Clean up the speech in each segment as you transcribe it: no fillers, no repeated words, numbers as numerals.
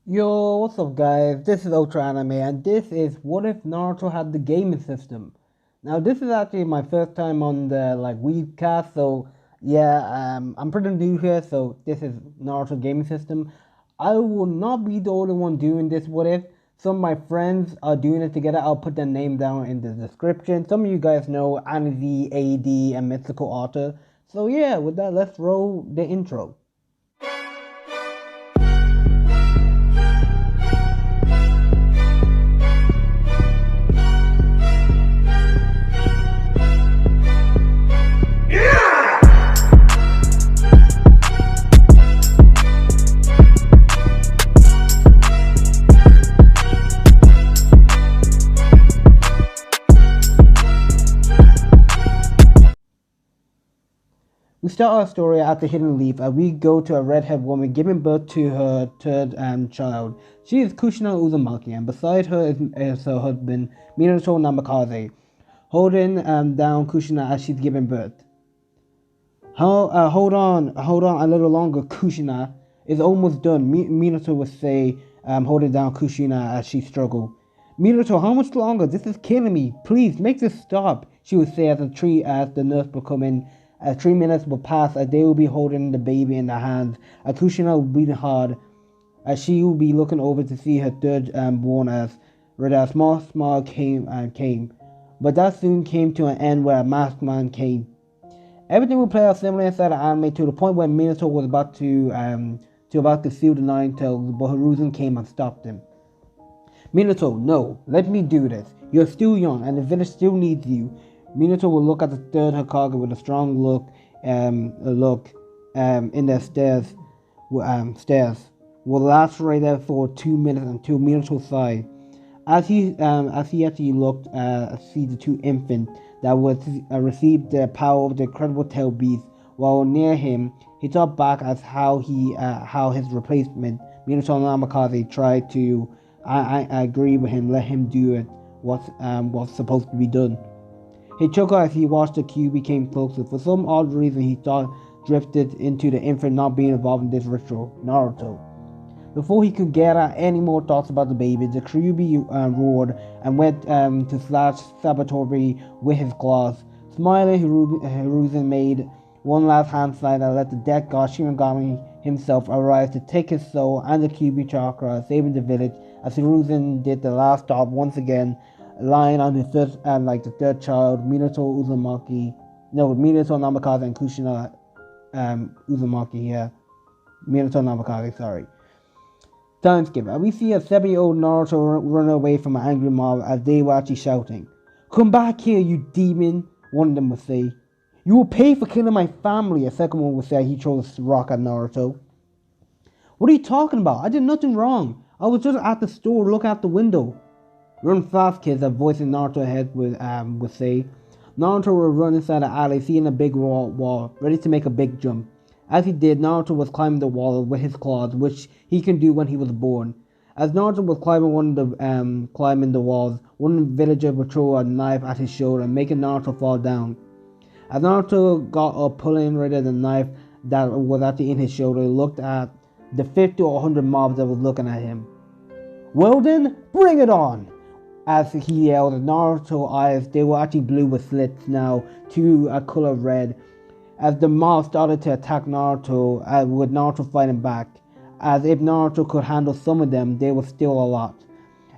Yo, what's up guys? This is Ultra Anime and this is What If Naruto Had the Gaming System. Now this is actually my first time on the Weebcast, so yeah, I'm pretty new here, so this is Naruto Gaming System. I will not be the only one doing this What If. Some of my friends are doing it together. I'll put their name down in the description. Some of you guys know Annie, AD, and Mythical Author. So yeah, with that, let's roll the intro. We start our story at the Hidden Leaf as we go to a redhead woman giving birth to her third child. She is Kushina Uzumaki, and beside her is her husband, Minato Namikaze, holding down Kushina as she's giving birth. Hold on a little longer, Kushina. It's almost done, Minato would say, holding down Kushina as she struggled. Minato, how much longer? This is killing me. Please, make this stop, she would say as the nurse would come in. 3 minutes will pass as they will be holding the baby in their hands. Kushina will breathe hard as she will be looking over to see her third born as a small smile came. But that soon came to an end where a masked man came. Everything will play out similar inside the anime to the point where Minato was about to seal the nine tails, but Hiruzen came and stopped him. Minato, no, let me do this. You're still young, and the village still needs you. Minato will look at the third Hokage with a strong look in their stares. Will last right there for 2 minutes until Minato sighed. As he actually looked see the two infants that would receive the power of the incredible tail beast. While near him, he thought back as how his replacement, Minato Namikaze, tried to I agree with him, let him do it what's supposed to be done. He choked as he watched the cube became closer. For some odd reason, he thought drifted into the infant not being involved in this ritual, Naruto. Before he could get out any more thoughts about the baby, the Kyuubi roared and went to slash Sabatori with his claws. Smiling, Hiruzen made one last hand sign and let the dead god Shinigami himself arise to take his soul and the Kyuubi chakra, saving the village as Hiruzen did the last stop once again, lying on his third the third child, Minato Namikaze and Kushina Uzumaki here. Minato Namikaze, sorry. Time skip. We see a 7-year-old Naruto run away from an angry mob as they were actually shouting, "Come back here, you demon!" One of them would say. "You will pay for killing my family," a second one would say. He throws a rock at Naruto. "What are you talking about? I did nothing wrong. I was just at the store looking out the window." "Run fast, kids," a voice in Naruto's head would say. Naruto would run inside the alley, seeing a big wall, ready to make a big jump. As he did, Naruto was climbing the wall with his claws, which he can do when he was born. As Naruto was climbing the walls, one villager would throw a knife at his shoulder, making Naruto fall down. As Naruto got up, pulling rid of the knife that was actually in his shoulder, he looked at the 50 or 100 mobs that was looking at him. "Well then, bring it on!" As he yelled, Naruto's eyes, they were actually blue with slits now to a color red. As the mob started to attack Naruto, with Naruto fighting back. As if Naruto could handle some of them, there was still a lot.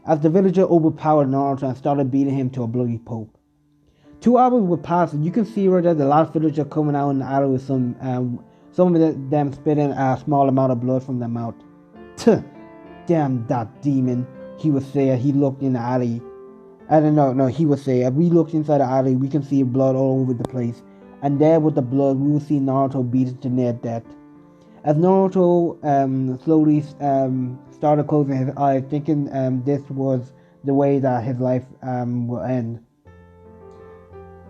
As the villager overpowered Naruto and started beating him to a bloody pulp. 2 hours would pass, and you can see right there the last villager coming out in the alley with some of them spitting a small amount of blood from their mouth. "Tuh, damn that demon," he would say as he looked in the alley. I don't know, no, he would say, as we looked inside the alley, we can see blood all over the place. And there with the blood, we will see Naruto beaten to near death. As Naruto slowly started closing his eyes, thinking this was the way that his life will end.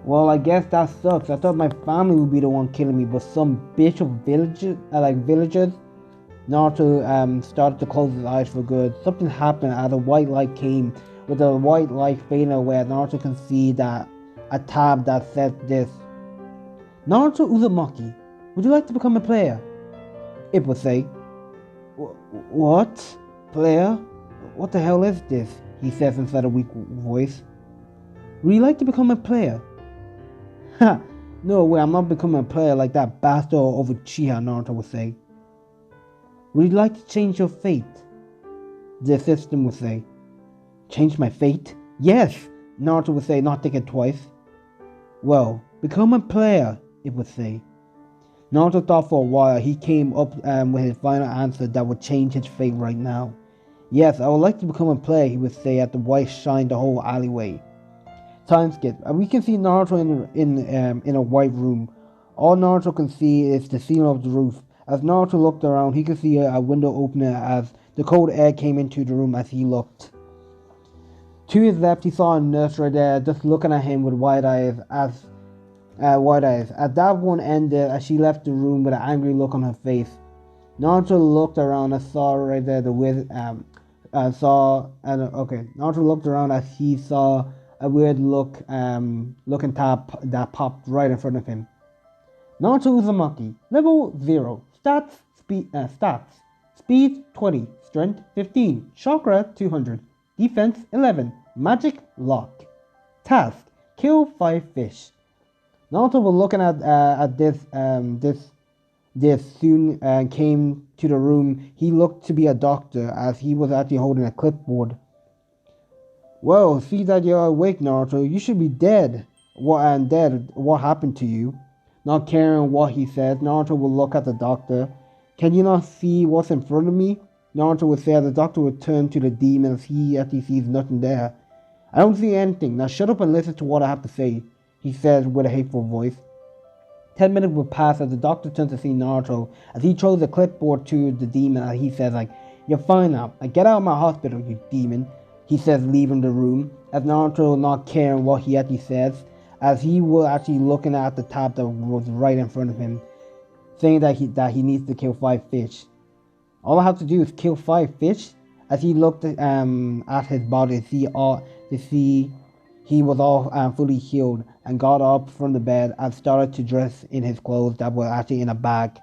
Well, I guess that sucks. I thought my family would be the one killing me, but some bitch of villagers. Naruto started to close his eyes for good. Something happened as a white light came. With the white light fading away, Naruto can see that a tab that said this: "Naruto Uzumaki, would you like to become a player?" It would say. What? Player? What the hell is this? He says inside a weak voice. Would you like to become a player? Ha! No way, I'm not becoming a player like that bastard over Chiha, Naruto would say. Would you like to change your fate? The assistant would say. Change my fate? Yes, Naruto would say, not thinking twice. Well, become a player, it would say. Naruto thought for a while. He came up with his final answer that would change his fate right now. Yes, I would like to become a player, he would say as the light shined the whole alleyway. Time skip. We can see Naruto in a white room. All Naruto can see is the ceiling of the roof. As Naruto looked around, he could see a window opening as the cold air came into the room as he looked. To his left, he saw a nurse right there, just looking at him with wide eyes. As that one ended, as she left the room with an angry look on her face. Naruto looked around and saw right there Naruto looked around as he saw a weird looking tab that popped right in front of him. Naruto Uzumaki, level 0, stats, speed 20, strength 15, chakra 200, defense 11, magic lock. Task, kill 5 fish. Naruto was looking at this soon came to the room. He looked to be a doctor as he was actually holding a clipboard. Well, see that you're awake, Naruto. You should be dead. What happened to you? Not caring what he says, Naruto will look at the doctor. Can you not see what's in front of me? Naruto would say as the doctor would turn to the demon as he actually sees nothing there. I don't see anything. Now shut up and listen to what I have to say, he says with a hateful voice. 10 minutes would pass as the doctor turns to see Naruto as he throws the clipboard to the demon and he says you're fine now. Get out of my hospital, you demon, he says, leaving the room. As Naruto not caring what he actually says, as he was actually looking at the tab that was right in front of him, saying that he needs to kill 5 fish. All I have to do is kill 5 fish. As he looked at his body to see he was all fully healed and got up from the bed and started to dress in his clothes that were actually in a bag.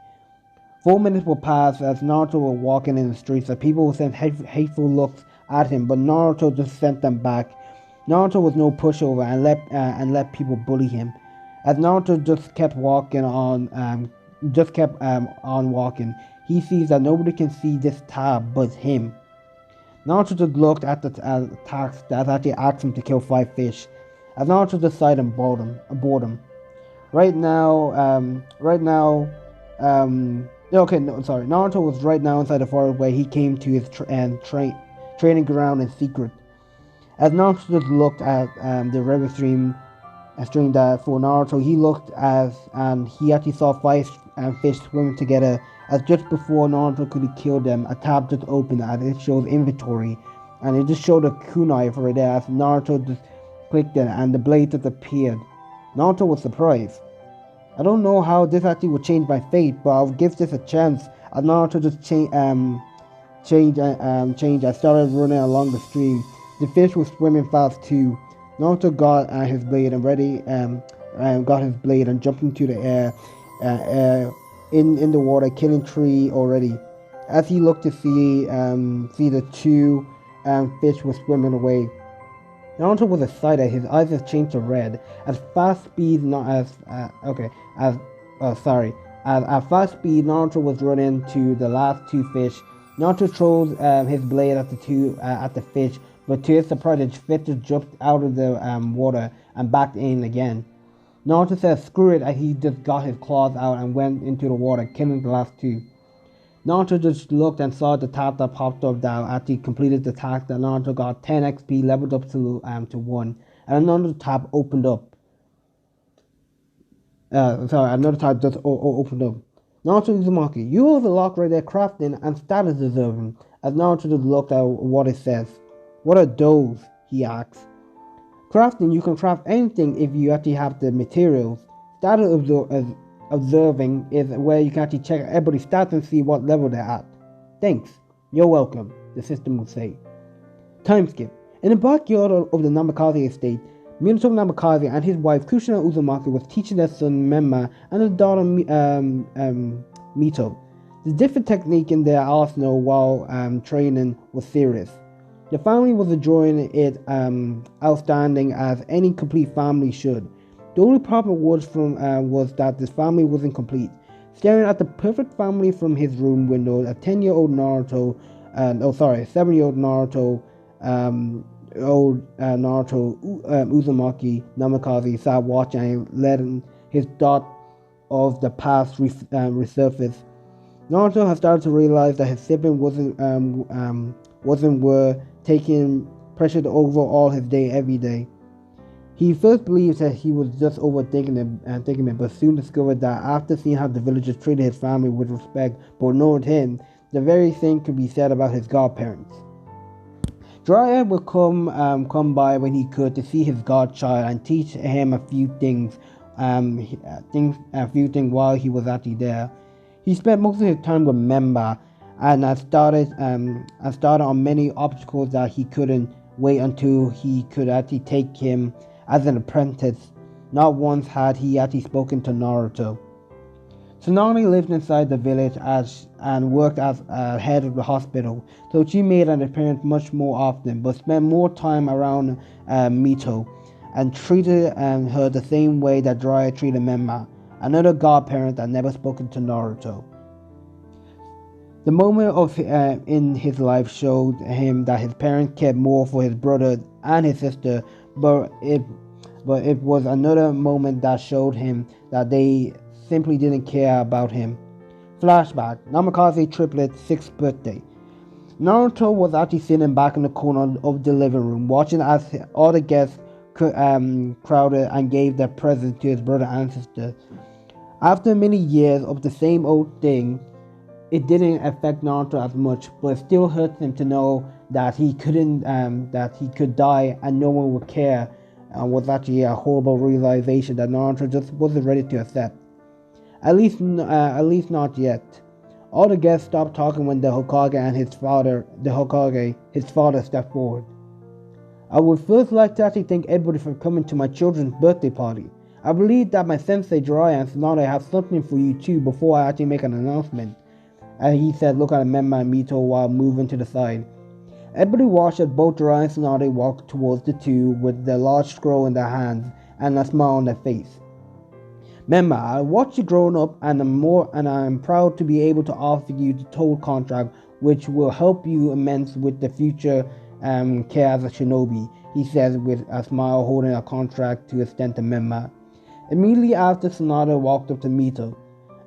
4 minutes will pass as Naruto was walking in the streets as people would send hateful looks at him, but Naruto just sent them back. Naruto was no pushover and let people bully him. As Naruto just kept walking on, walking, he sees that nobody can see this tab but him. Naruto just looked at the task that actually asked him to kill 5 fish. As Naruto just sighed in boredom. Naruto was right now inside the forest where he came to his training ground in secret. As Naruto just looked at the river stream that for Naruto, he looked and he actually saw 5 fish swimming together. As just before Naruto could kill them, a tab just opened and it shows inventory, and it just showed a kunai right there. As Naruto just clicked it and the blade just appeared. Naruto was surprised. I don't know how this actually would change my fate, but I'll give this a chance. As Naruto just changed. I started running along the stream. The fish was swimming fast too. Naruto got his blade and jumped into the air, in the water, killing 3 already. As he looked to see the 2 fish were swimming away. Naruto was excited. His eyes have changed to red. At fast speed, Naruto was running to the last 2 fish. Naruto throws his blade at the fish, but to his surprise, the fish just jumped out of the water and backed in again. Naruto says screw it as he just got his claws out and went into the water, killing the last 2. Naruto just looked and saw the tab that popped up that actually completed the task that Naruto got 10 XP, leveled up to 1, and another tab opened up. Another tab just opened up. Naruto Uzumaki, you have a lock right there, crafting and status deserving. As Naruto just looked at what it says. What are those? He asks. Crafting, you can craft anything if you actually have the materials. Status observing is where you can actually check everybody's stats and see what level they're at. Thanks. You're welcome, the system would say. Time skip. In the backyard of the Namikaze estate, Minato Namikaze and his wife Kushina Uzumaki was teaching their son Menma and his daughter Mito. The different technique in their arsenal while training was serious. The family was enjoying it outstanding as any complete family should. The only problem was that this family wasn't complete. Staring at the perfect family from his room window, a 10-year-old Naruto, 7-year-old Naruto, Uzumaki Namikaze sat watching and letting his thought of the past resurface. Naruto has started to realize that his sibling wasn't worth taking pressure over all his day every day. He first believed that he was just overthinking it, but soon discovered that after seeing how the villagers treated his family with respect but ignored him, the very same could be said about his godparents. Jiraiya would come by when he could to see his godchild and teach him a few things while he was actually there. He spent most of his time with Memba and had started on many obstacles that he couldn't wait until he could actually take him as an apprentice. Not once had he actually spoken to Naruto. Tsunade lived inside the village and worked as head of the hospital, so she made an appearance much more often, but spent more time around Mito, and treated her the same way that Jiraiya treated Memba, another godparent that never spoken to Naruto. The moment in his life showed him that his parents cared more for his brother and his sister, but it was another moment that showed him that they simply didn't care about him. Flashback: Namikaze triplet's 6th birthday. Naruto was actually sitting back in the corner of the living room, watching as all the guests crowded and gave their presents to his brother and sister. After many years of the same old thing, it didn't affect Naruto as much, but it still hurts him to know that he could die and no one would care. Was actually a horrible realization that Naruto just wasn't ready to accept. At least not yet. All the guests stopped talking when the Hokage and his father stepped forward. I would first like to actually thank everybody for coming to my children's birthday party. I believe that my sensei Jiraiya and Tsunade have something for you too before I actually make an announcement. He said, looking at Memba and Mito while moving to the side. Everybody watched as both Jiraiya and Tsunade walked towards the two with their large scroll in their hands and a smile on their face. Memba, I watched you growing up and I'm proud to be able to offer you the toll contract, which will help you immense with the future care as a shinobi, he says with a smile, holding a contract to extend to Memba. Immediately after, Tsunade walked up to Mito.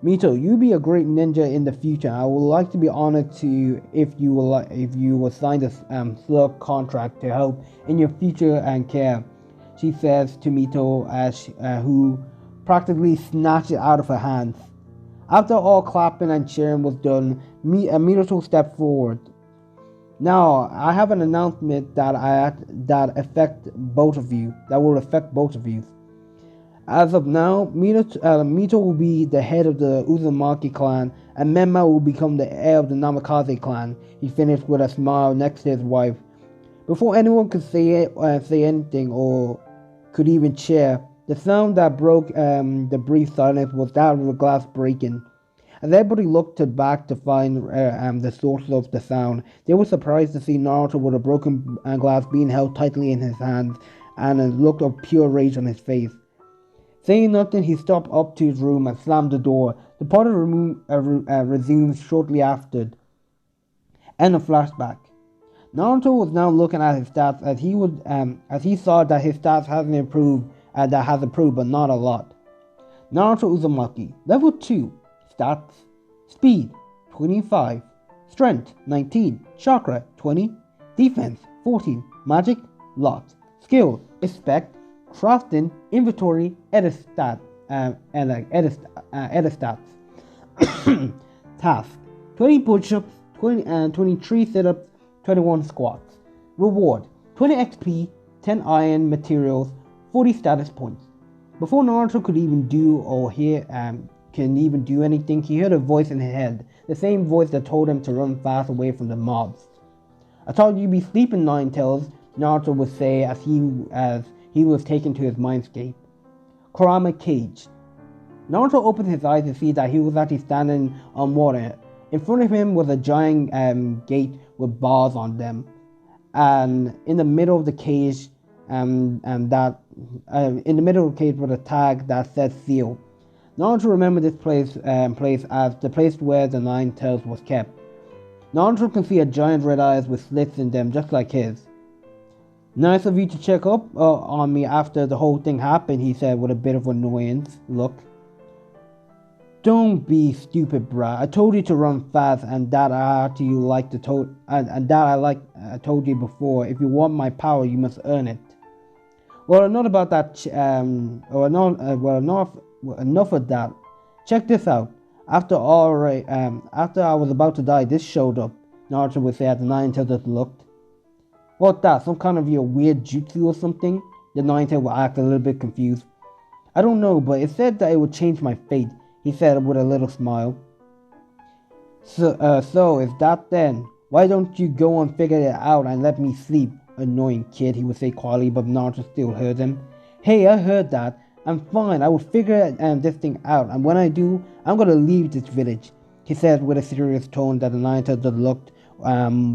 Mito, you'll be a great ninja in the future. I would like to be honored if you will sign this slug contract to help in your future and care, she says to Mito who practically snatched it out of her hands. After all clapping and cheering was done, Mito stepped forward. Now, I have an announcement that will affect both of you. As of now, Mito will be the head of the Uzumaki clan, and Memba will become the heir of the Namikaze clan, he finished with a smile next to his wife. Before anyone could say anything or could even cheer, the sound that broke the brief silence was that of a glass breaking. As everybody looked back to find the source of the sound, they were surprised to see Naruto with a broken glass being held tightly in his hands and a look of pure rage on his face. Saying nothing, he stopped up to his room and slammed the door. The party resumed shortly after. End of flashback. Naruto was now looking at his stats as he saw that his stats hasn't improved, but not a lot. Naruto Uzumaki, level 2, stats: speed 25, strength 19, chakra 20, defense 14, magic locked, skill expect, crafting, inventory, edit stats. Task: 20 push-ups, 23 sit-ups, 21 squats. Reward: 20 XP, 10 iron materials, 40 status points. Before Naruto could even do anything, he heard a voice in his head, the same voice that told him to run fast away from the mobs. I thought you'd be sleeping, Ninetales, Naruto would say as he was taken to his mindscape. Kurama cage. Naruto opened his eyes to see that he was actually standing on water. In front of him was a giant gate with bars on them, and in the middle of the cage, in the middle of the cage was a tag that said "Seal." Naruto remembered this place as the place where the Nine Tails was kept. Naruto can see a giant red eyes with slits in them, just like his. "Nice of you to check up on me after the whole thing happened," he said with a bit of annoyance look. "Don't be stupid, bruh. I told you to run fast, and that I told you before. If you want my power, you must earn it." Well, not about that. Enough of that. Check this out. After I was about to die, this showed up. Naruto would say as the Nine Tails looked. "What that? Some kind of your weird jutsu or something?" The Nine Tails would act a little bit confused. "I don't know, but it said that it would change my fate," he said with a little smile. So is that then? Why don't you go and figure it out and let me sleep? Annoying kid, he would say quietly, but Naruto still heard him. "Hey, I heard that. I'm fine. I will figure this thing out, and when I do, I'm gonna leave this village," he said with a serious tone that the Nine Tails looked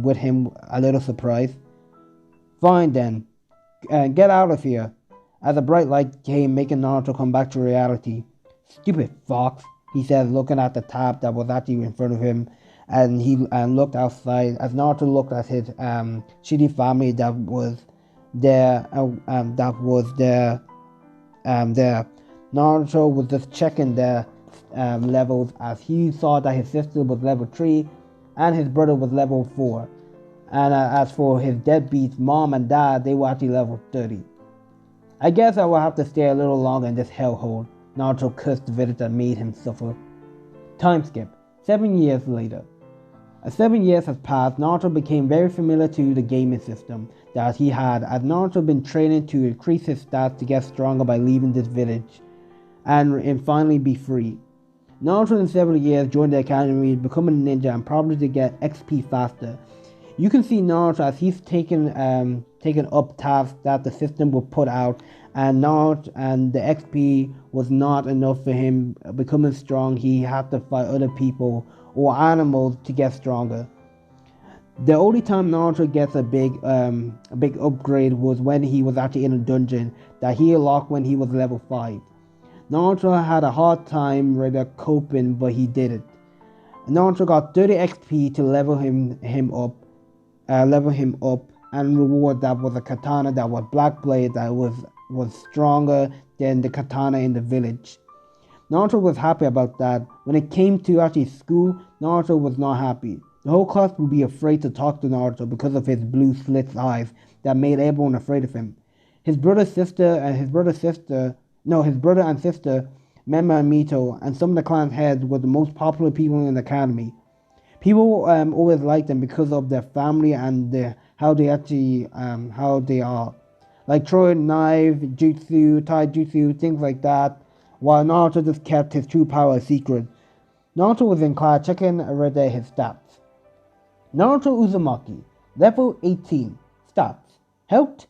with him a little surprised. "Fine then, get out of here." As a bright light came, making Naruto come back to reality. "Stupid fox," he said, looking at the tab that was actually in front of him, and he looked outside as Naruto looked at his shitty family that was there. Naruto was just checking their levels as he saw that his sister was level 3 and his brother was level 4. And as for his deadbeats, mom and dad, they were actually level 30. "I guess I will have to stay a little longer in this hellhole." Naruto cursed the village that made him suffer. Time skip. 7 years later. As 7 years has passed, Naruto became very familiar to the gaming system that he had, as Naruto had been training to increase his stats to get stronger by leaving this village and finally be free. Naruto in several years joined the academy, becoming a ninja and probably to get XP faster. You can see Naruto as he's taken up tasks that the system would put out, and the XP was not enough for him becoming strong. He had to fight other people or animals to get stronger. The only time Naruto gets a big upgrade was when he was actually in a dungeon that he unlocked when he was level 5. Naruto had a hard time coping, but he did it. Naruto got 30 XP to level him up, and reward that was a katana that was black blade that was stronger than the katana in the village. Naruto was happy about that. When it came to actually school, Naruto was not happy. The whole class would be afraid to talk to Naruto because of his blue slit eyes that made everyone afraid of him. His brother and sister, Memma and Mito, and some of the clan's heads were the most popular people in the academy. People always liked them because of their family and how they are. Like throwing knife, jutsu, taijutsu, things like that, while Naruto just kept his true power a secret. Naruto was in class checking his stats. Naruto Uzumaki, level 18, stats, health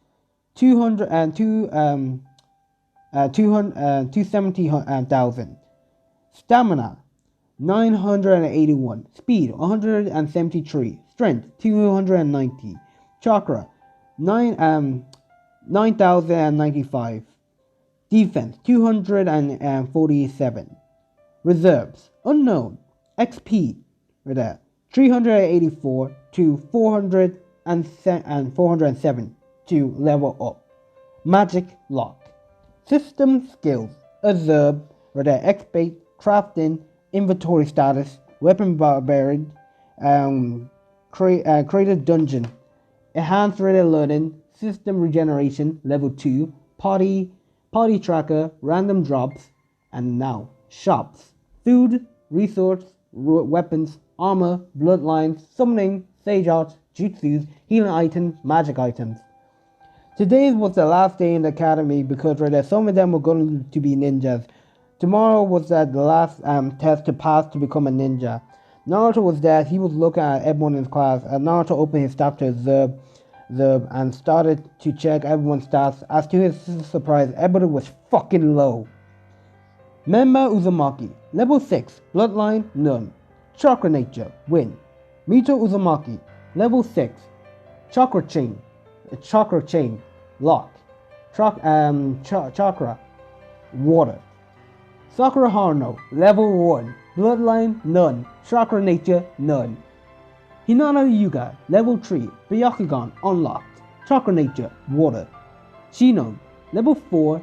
270,000, stamina 981, speed 173, strength 290, chakra 9,095, defense 247, reserves unknown, XP 384 to 407 to level up, magic lock, system skills, observe, X-bait, crafting, inventory status, weapon barbarian, created dungeon, enhanced learning, system regeneration, level 2, party tracker, random drops, and now shops, food, resource, weapons, armor, bloodlines, summoning, sage arts, jutsus, healing items, magic items. Today was the last day in the academy because some of them were going to be ninjas. Tomorrow was the last test to pass to become a ninja. Naruto was there. He was looking at everyone in his class. Naruto opened his stats to observe and started to check everyone's stats. As to his surprise, everybody was fucking low. Memma Uzumaki, level 6, bloodline, none. Chakra Nature, win. Mito Uzumaki, level 6. Chakra Chain, lock. Chakra, water. Sakura Haruno, level 1. Bloodline, none. Chakra Nature, none. Hinata Yuga, level 3. Byakugan, unlocked. Chakra Nature, water. Shinon, level 4.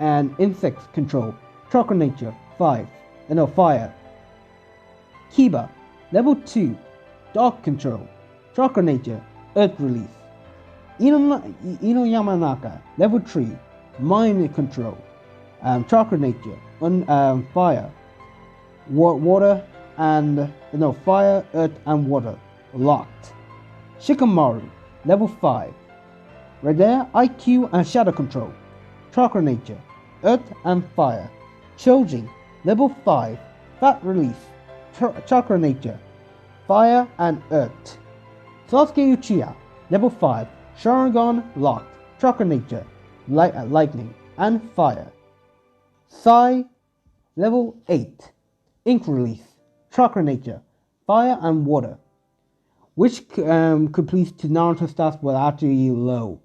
And insect control. Chakra Nature, fire. Kiba, level 2. Dark control. Chakra Nature, earth release. Ino Yamanaka, level 3. Mind control. Chakra Nature, fire. Fire, earth, and water. Locked. Shikamaru, level 5. Right there, IQ and shadow control. Chakra Nature, earth and fire. Chojin, level 5. Fat release. Chakra Nature, fire and earth. Sasuke Uchiha, level 5. Sharingan locked. Chakra Nature, lightning and fire. Sai, level 8. Ink release. Chakra Nature, fire and water. Which completes to Naruto stats was actually low.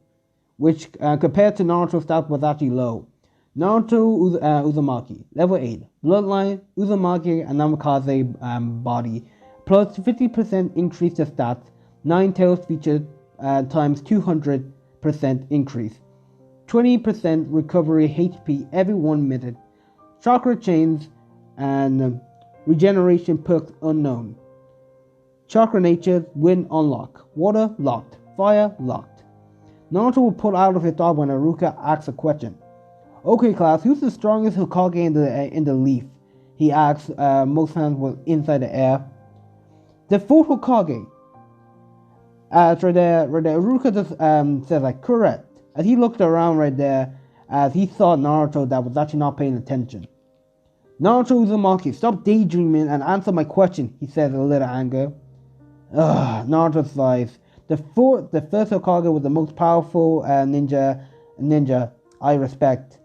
Which compared to Naruto stats was actually low. Naruto Uzumaki, level 8. Bloodline, Uzumaki, and Namikaze body. Plus 50% increase to stats. 9 tails featured times 200% increase. 20% recovery HP every 1 minute. Chakra chains and regeneration perks unknown. Chakra Nature, wind unlock. Water locked. Fire locked. Naruto will pull out of his thought when Haruka asks a question. Okay, class, who's the strongest Hokage in the leaf? He asks. Most hands were inside the air. The fourth Hokage. Right there, Haruka just says like correct. As he looked around right there, as he saw Naruto that was actually not paying attention. Naruto Uzumaki, stop daydreaming and answer my question, he says in a little anger. Naruto sighs. The first Hokage was the most powerful ninja I respect.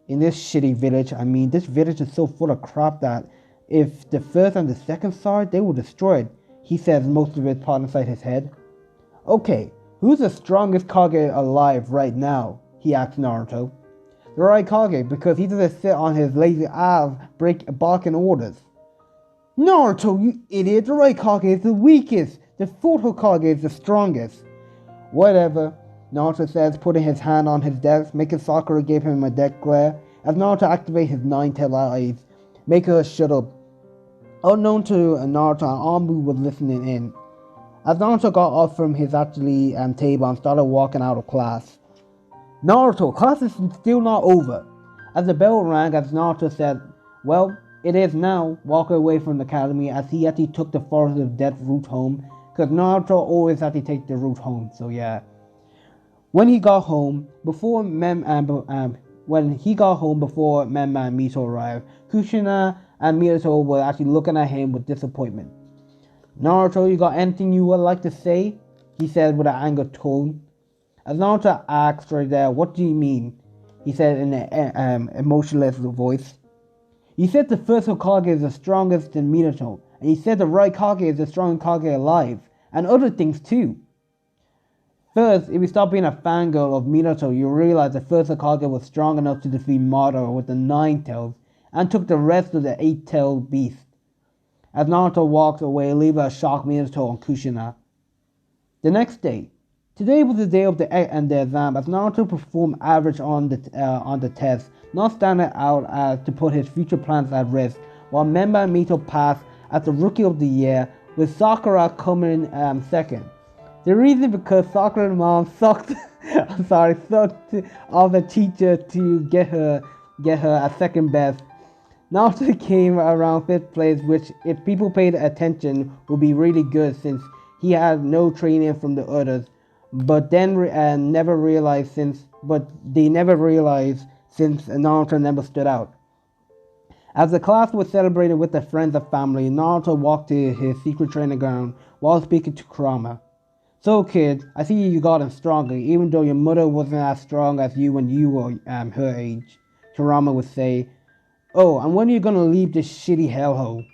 In this shitty village, I mean, this village is so full of crap that if the first and the second saw it, they were destroyed, he says, most of it part inside his head. Okay, who's the strongest Kage alive right now? He asks Naruto. The Raikage, because he doesn't sit on his lazy ass barking orders. Naruto, you idiot, the Raikage is the weakest. The fourth Hokage is the strongest. Whatever, Naruto says, putting his hand on his desk, making Sakura give him a death glare. As Naruto activates his 9-tailed eyes, making her shut up. Unknown to Naruto, Anbu was listening in. As Naruto got off from his table and started walking out of class. Naruto, class is still not over. As the bell rang, as Naruto said, well, it is now, walking away from the academy as he actually took the Forest of Death route home. Because Naruto always had to take the route home, so yeah. When he got home, before Mem and Mito arrived, Kushina and Minato were actually looking at him with disappointment. Naruto, you got anything you would like to say? He said with an angry tone. As Naruto asked right there, what do you mean? He said in an emotionless voice. He said the first Hokage is the strongest than Minato, and he said the Raikage is the strongest Kage alive, and other things too. First, if you stop being a fangirl of Minato, you realize the first Hokage was strong enough to defeat Madara with the 9 tails, and took the rest of the 8-tailed beast. As Naruto walked away, leaving a shocked Minato and Kushina. The next day. Today was the day of the exam, as Naruto performed average on the test, not standing out as to put his future plans at risk, while Memba and Mito passed as the Rookie of the Year, with Sakura coming second. The reason because Sakura's mom sucked off the teacher to get her a second best. Naruto came around 5th place, which, if people paid attention, would be really good since he had no training from the others. But then they never realized since Naruto never stood out. As the class was celebrating with their friends and family, Naruto walked to his secret training ground while speaking to Kurama. So kid, I see you gotten stronger, even though your mother wasn't as strong as you when you were her age, Kurama would say. Oh, and when are you gonna leave this shitty hellhole?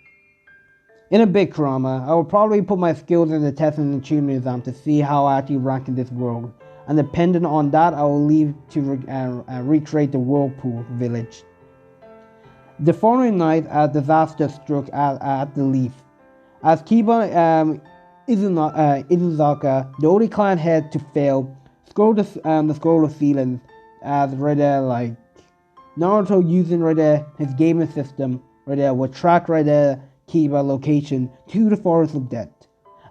In a bit, Kurama, I will probably put my skills in the test and the tuning exam to see how I actually rank in this world. And depending on that, I will leave to recreate the Whirlpool village. The following night, a disaster struck at the Leaf. As Kiba Izuzaka, the only clan head to fail, scrolled the scroll of feelings as right there, like Naruto using right there his gaming system right there would track right there Kiba location to the forest of death.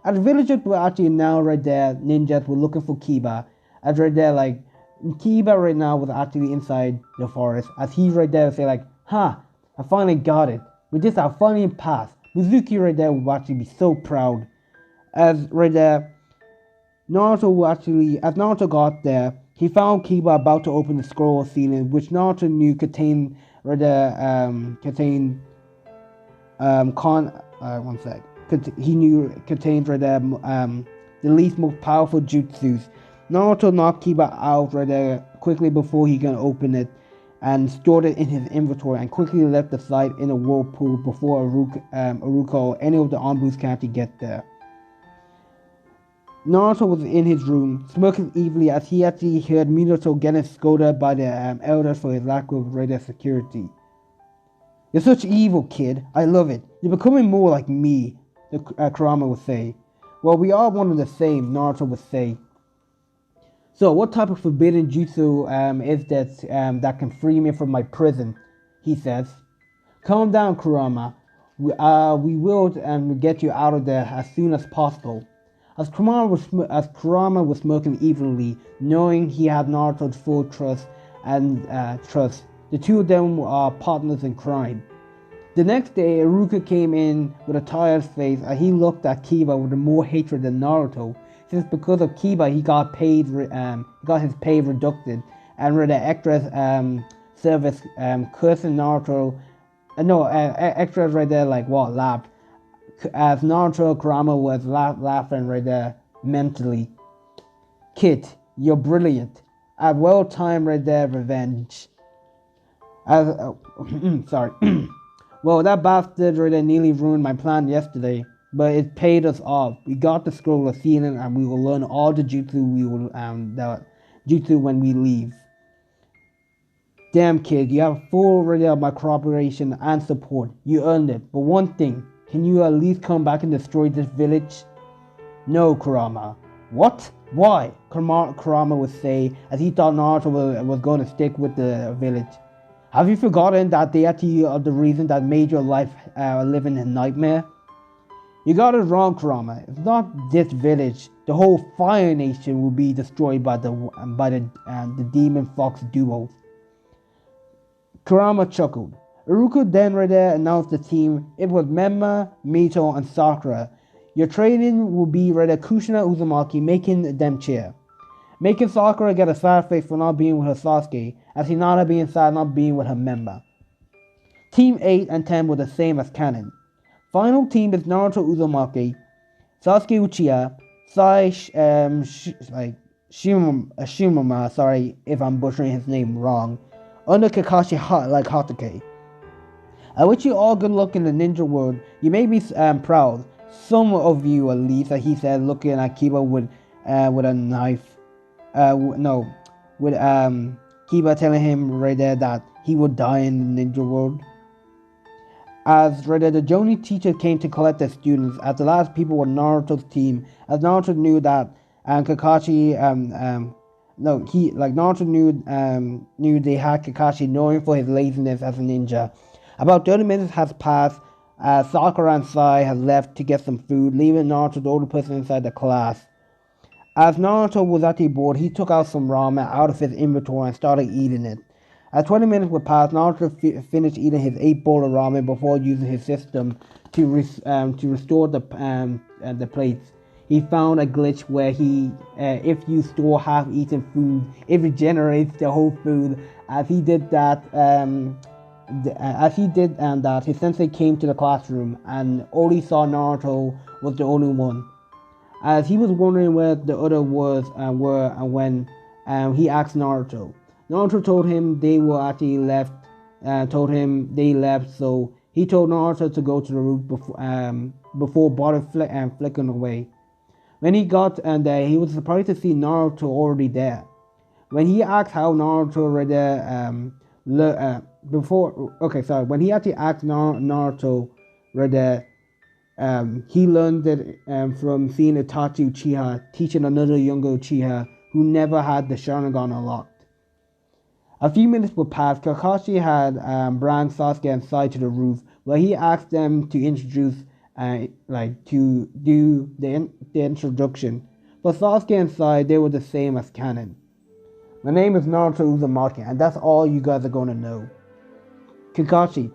As villagers were actually now right there, ninjas were looking for Kiba. As right there, like Kiba right now was actually inside the forest. As he right there say like, "Ha! I finally got it. With this, I finally passed." Mizuki right there would actually be so proud. As right there, as Naruto got there, he found Kiba about to open the scroll of sealing, which Naruto knew contained right there, one sec. He knew it contained right there, the least most powerful jutsus. Naruto knocked Kiba out right there quickly before he can open it, and stored it in his inventory, and quickly left the site in a whirlpool before Iruka or any of the Anbus can actually get there. Naruto was in his room, smirking evilly as he actually heard Minato getting scolded by the elders for his lack of radar security. "You're such evil, kid. I love it. You're becoming more like me," Kurama would say. "Well, we are one and the same," Naruto would say. "So, what type of forbidden jutsu is that can free me from my prison?" he says. "Calm down, Kurama. We will get you out of there as soon as possible." As Kurama was smirking evilly, knowing he had Naruto's full trust, the two of them are partners in crime. The next day, Iruka came in with a tired face and he looked at Kiba with more hatred than Naruto, since because of Kiba he got his pay reduced, and with the extra service cursing Naruto. Extras right there like what laughed. As Naruto Kurama was laughing right there mentally. "Kid, you're brilliant. A well-timed right there revenge." Sorry. "Well, that bastard right there nearly ruined my plan yesterday, but it paid us off. We got the scroll of sealing, and we will learn all the jutsu when we leave." "Damn, kid, you have full right there of my cooperation and support. You earned it. But one thing. Can you at least come back and destroy this village?" "No, Kurama." "What? Why?" Kurama would say, as he thought Naruto was going to stick with the village. "Have you forgotten that they actually are the reason that made your life living a nightmare?" "You got it wrong, Kurama. It's not this village. The whole Fire Nation will be destroyed by the Demon Fox duo." Kurama chuckled. Iruka then right there announced the team. It was Menma, Mito, and Sakura. "Your training will be right there Kushina Uzumaki making them cheer. Making Sakura get a sad face for not being with her Sasuke, as Hinata being sad not being with her Menma." Team 8 and 10 were the same as canon. Final team is Naruto Uzumaki, Sasuke Uchiha, Shimama, sorry if I'm butchering his name wrong, under Kakashi Hatake. "I wish you all good luck in the ninja world. You may be proud. Some of you at least," he said, looking at Kiba with a knife. With Kiba telling him right there that he would die in the ninja world. As right there, the Jonin teacher came to collect the students, as the last people were Naruto's team, as Naruto knew that Kakashi Naruto knew they had Kakashi known for his laziness as a ninja. About 30 minutes has passed. Sakura and Sai had left to get some food, leaving Naruto the only person inside the class. As Naruto was actually bored, he took out some ramen out of his inventory and started eating it. As 20 minutes would pass, Naruto finished eating his 8 bowl of ramen before using his system to restore the plates. He found a glitch where if you store half-eaten food, it regenerates the whole food. As he did that, his sensei came to the classroom and only saw Naruto was the only one. As he was wondering where the other were, and when he asked Naruto. Naruto told him they were actually left. So he told Naruto to go to the roof before body flicking away. When he got there, he was surprised to see Naruto already there. When he asked how Naruto right there, when he actually asked Naruto right there, he learned that from seeing Itachi Uchiha teaching another younger Uchiha who never had the Sharingan unlocked. A few minutes would pass. Kakashi had brought Sasuke inside to the roof, where he asked them to introduce, to do the introduction. For Sasuke inside, they were the same as canon. My name is Naruto Uzumaki, and that's all you guys are gonna know. Kakashi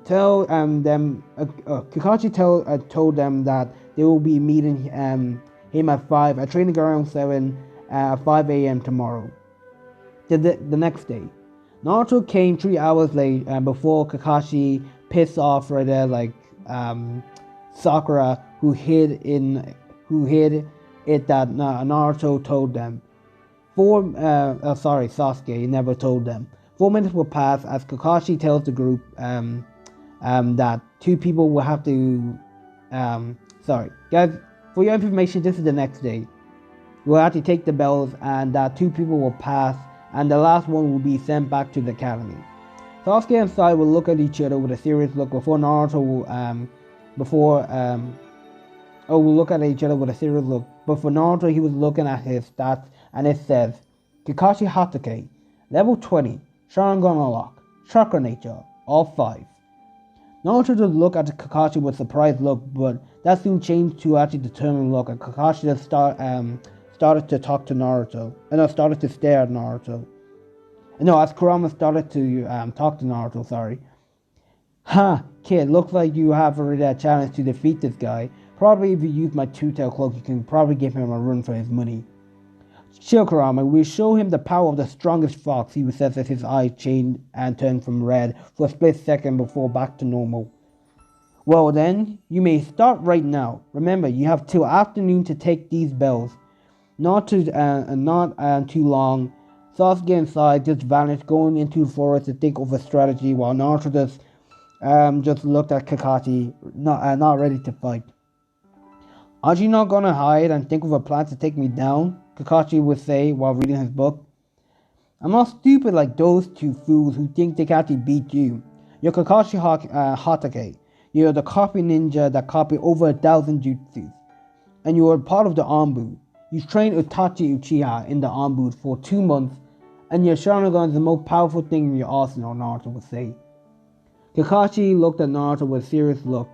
told them that they will be meeting him at 5 at training ground 7 at 5 a.m. tomorrow. The next day, Naruto came 3 hours late before Kakashi pissed off right there Sakura, who hid it that Naruto told them. Sasuke never told them. 4 minutes will pass as Kakashi tells the group that 2 people will have to. Guys, for your information, this is the next day. We'll have to take the bells, and that 2 people will pass, and the last one will be sent back to the academy. Sasuke and Sai will look at each other with a serious look before Naruto will look at each other with a serious look. But for Naruto, he was looking at his stats, and it says Kakashi Hatake, level 20, Sharingan unlock, Chakra Nature, all 5. Naruto just looked at Kakashi with a surprised look, but that soon changed to actually determined look, and Kakashi just started to talk to Naruto. Started to stare at Naruto. As Kurama started to talk to Naruto, sorry. Ha, kid, looks like you have already a challenge to defeat this guy. Probably if you use my two-tail cloak, you can probably give him a run for his money. Chill, Kurama, we'll show him the power of the strongest fox, he says as his eyes changed and turned from red for a split second before back to normal. Well then, you may start right now. Remember, you have till afternoon to take these bells. Not too long. Sasuke and Sai just vanished, going into the forest to think of a strategy, while Naruto just looked at Kakashi, not ready to fight. Aren't you not gonna hide and think of a plan to take me down? Kakashi would say while reading his book. I'm not stupid like those 2 fools who think they can actually beat you. You're Kakashi Hatake. You're the copy ninja that copied over 1,000 jutsus. And you are part of the Anbu. You trained Itachi Uchiha in the Anbu for 2 months, and your Sharingan is the most powerful thing in your arsenal, Naruto would say. Kakashi looked at Naruto with a serious look.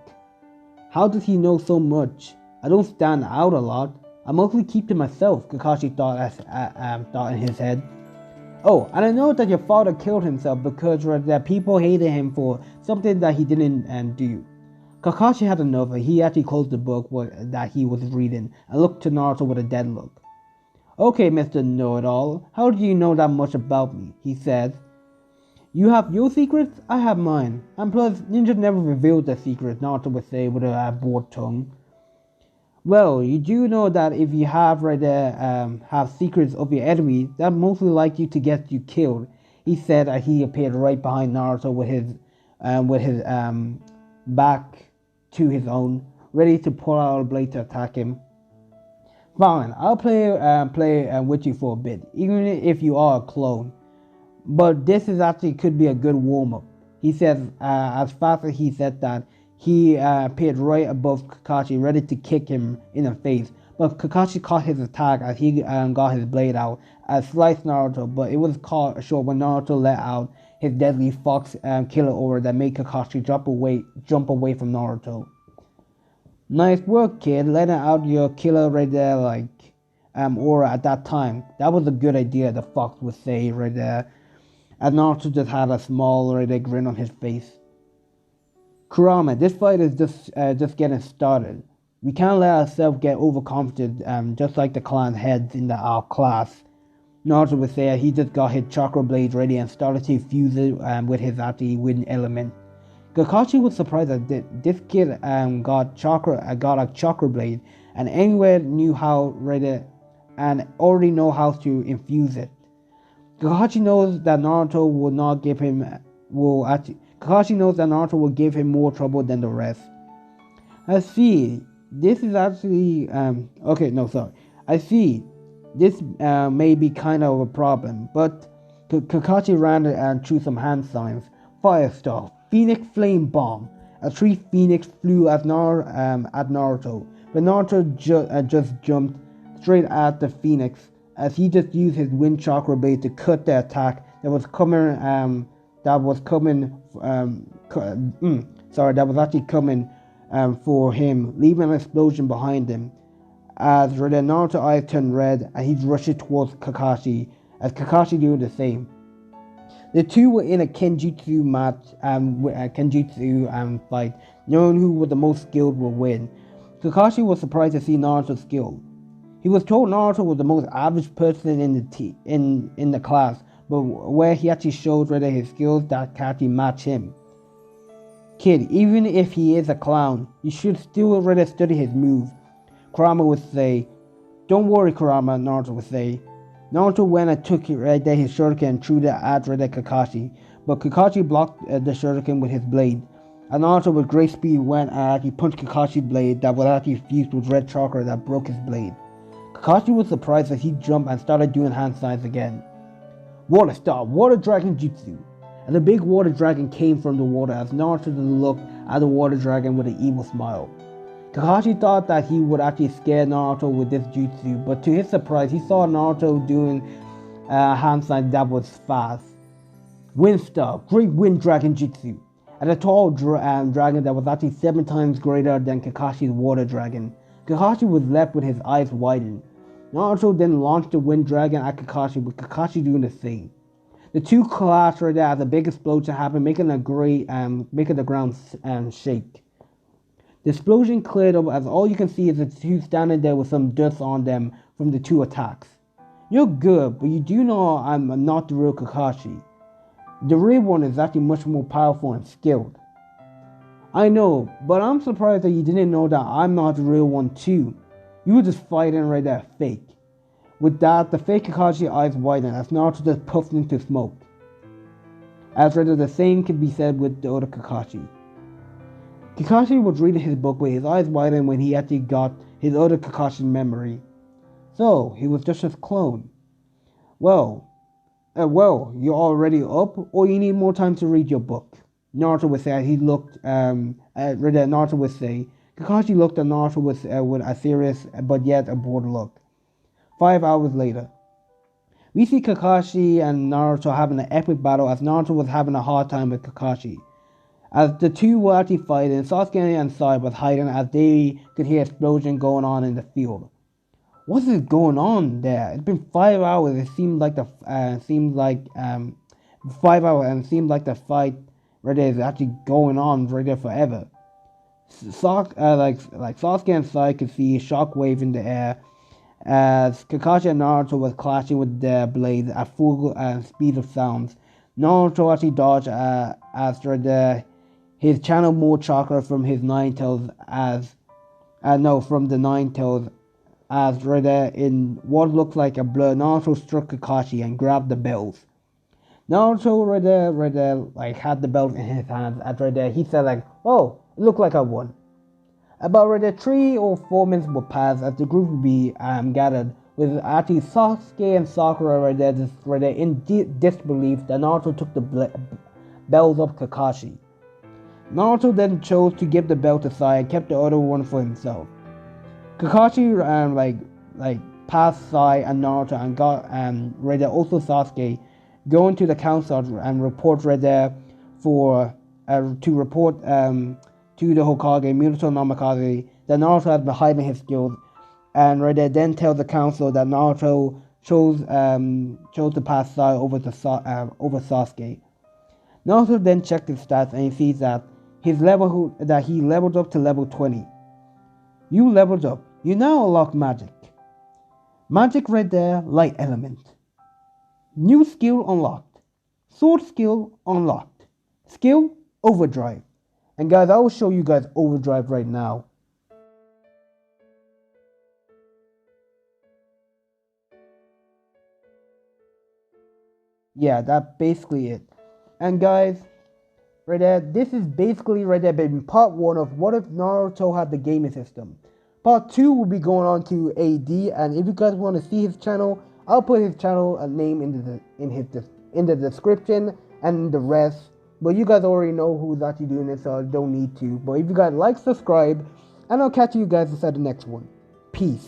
How does he know so much? I don't stand out a lot. I mostly keep to myself, Kakashi thought in his head. Oh, and I know that your father killed himself because that people hated him for something that he didn't do. Kakashi had enough, and he actually closed the book that he was reading and looked to Naruto with a dead look. Okay, Mr. Know-It-All, how do you know that much about me? He said. You have your secrets, I have mine. And plus, ninjas never revealed their secrets, Naruto would say with a bored tongue. Well, you do know that if you have have secrets of your enemy, that mostly likely to get you killed. He said as he appeared right behind Naruto with his back to his own, ready to pull out a blade to attack him. Fine, I'll play with you for a bit, even if you are a clone. But this is actually could be a good warm-up. He says as fast as he said that, he appeared right above Kakashi, ready to kick him in the face. But Kakashi caught his attack as he got his blade out and sliced Naruto, but it was caught short when Naruto let out his deadly fox killer aura that made Kakashi jump away from Naruto. Nice work, kid, letting out your killer right there aura at that time. That was a good idea, the fox would say right there, as Naruto just had a small grin on his face. Kurama, this fight is just getting started. We can't let ourselves get overconfident, just like the clan heads in our class. Naruto would say he just got his chakra blade ready and started to fuse it with his actually wind element. Kakashi was surprised that this kid got a chakra blade and anywhere knew how and already know how to infuse it. Kakashi knows that Naruto will give him more trouble than the rest. I see. This is actually okay. No, sorry. I see. This may be kind of a problem, but Kakashi ran and threw some hand signs. Firestar, Phoenix Flame Bomb. A tree phoenix flew at Naruto, but Naruto just jumped straight at the phoenix as he just used his wind chakra blade to cut the attack that was coming. That was coming. That was actually coming for him, leaving an explosion behind him. As Naruto's eyes turned red and he rushed towards Kakashi, as Kakashi doing the same. The two were in a Kenjutsu match, fight, knowing who was the most skilled will win. Kakashi was surprised to see Naruto's skill. He was told Naruto was the most average person in the class, but where he actually showed his skills that can actually match him. Kid, even if he is a clown, you should still study his move. Kurama would say. Don't worry, Kurama, Naruto would say. Naruto went and took his shuriken and threw it at Kakashi, but Kakashi blocked the shuriken with his blade. And Naruto with great speed went and actually punched Kakashi's blade that was actually fused with red chakra that broke his blade. Kakashi was surprised as he jumped and started doing hand signs again. Water Star, Water Dragon Jutsu. And the big water dragon came from the water as Naruto looked at the water dragon with an evil smile. Kakashi thought that he would actually scare Naruto with this jutsu, but to his surprise, he saw Naruto doing hand signs that was fast. Windstar, Great Wind Dragon Jutsu, and a tall dragon that was actually 7 times greater than Kakashi's water dragon. Kakashi was left with his eyes widened. Naruto then launched the wind dragon at Kakashi, with Kakashi doing the same. The two clashed right there as a big explosion happened, making the ground shake. The explosion cleared up as all you can see is the two standing there with some dust on them from the two attacks. You're good, but you do know I'm not the real Kakashi. The real one is actually much more powerful and skilled. I know, but I'm surprised that you didn't know that I'm not the real one too. You were just fighting right there, fake. With that, the fake Kakashi eyes widened as Naruto just puffed into smoke. As rather the same can be said with the other Kakashi. Kakashi was reading his book with his eyes widened when he actually got his other Kakashi's memory. So, he was just his clone. Well, you're already up, or you need more time to read your book. Naruto would say as he looked, Naruto would say. Kakashi looked at Naruto with a serious but yet a bored look. 5 hours later. We see Kakashi and Naruto having an epic battle as Naruto was having a hard time with Kakashi. As the two were actually fighting, Sasuke and Sai was hiding as they could hear explosion going on in the field. What is going on there? It's been 5 hours. It seemed like 5 hours, and it seemed like the fight right there is actually going on right there forever. Sasuke and Sai could see a shockwave in the air as Kakashi and Naruto was clashing with their blades at full speed of sounds. Naruto actually dodged as his channeled more chakra from his nine tails from the nine tails as right there in what looked like a blur. Naruto struck Kakashi and grabbed the bells. Naruto right there like had the belt in his hands as right there he said like, oh, it looked like I won. About right there 3 or 4 minutes would pass as the group would be gathered with actually Sasuke and Sakura right there in disbelief that Naruto took the bells of Kakashi. Naruto then chose to give the belt to Sai and kept the other one for himself. Kakashi passed Sai and Naruto and got right there also Sasuke going to the council and report right there to report to the Hokage Minato Namikaze that Naruto has been hiding his skills, and right there then tell the council that Naruto chose to pass Sai over Sasuke. Naruto then checked his stats and he sees that he leveled up to level 20. You leveled up. You now unlock magic. Magic right there, light element. New skill unlocked. Sword skill unlocked. Skill overdrive. And guys, I will show you guys overdrive right now. Yeah, that's basically it. And guys, right there, this is basically right there been part 1 of what if Naruto had the gaming system. Part 2 will be going on to AD, and if you guys want to see his channel, I'll put his channel name in the description and the rest. But you guys already know who's actually doing it, so I don't need to. But if you guys like, subscribe, and I'll catch you guys inside the next one. Peace.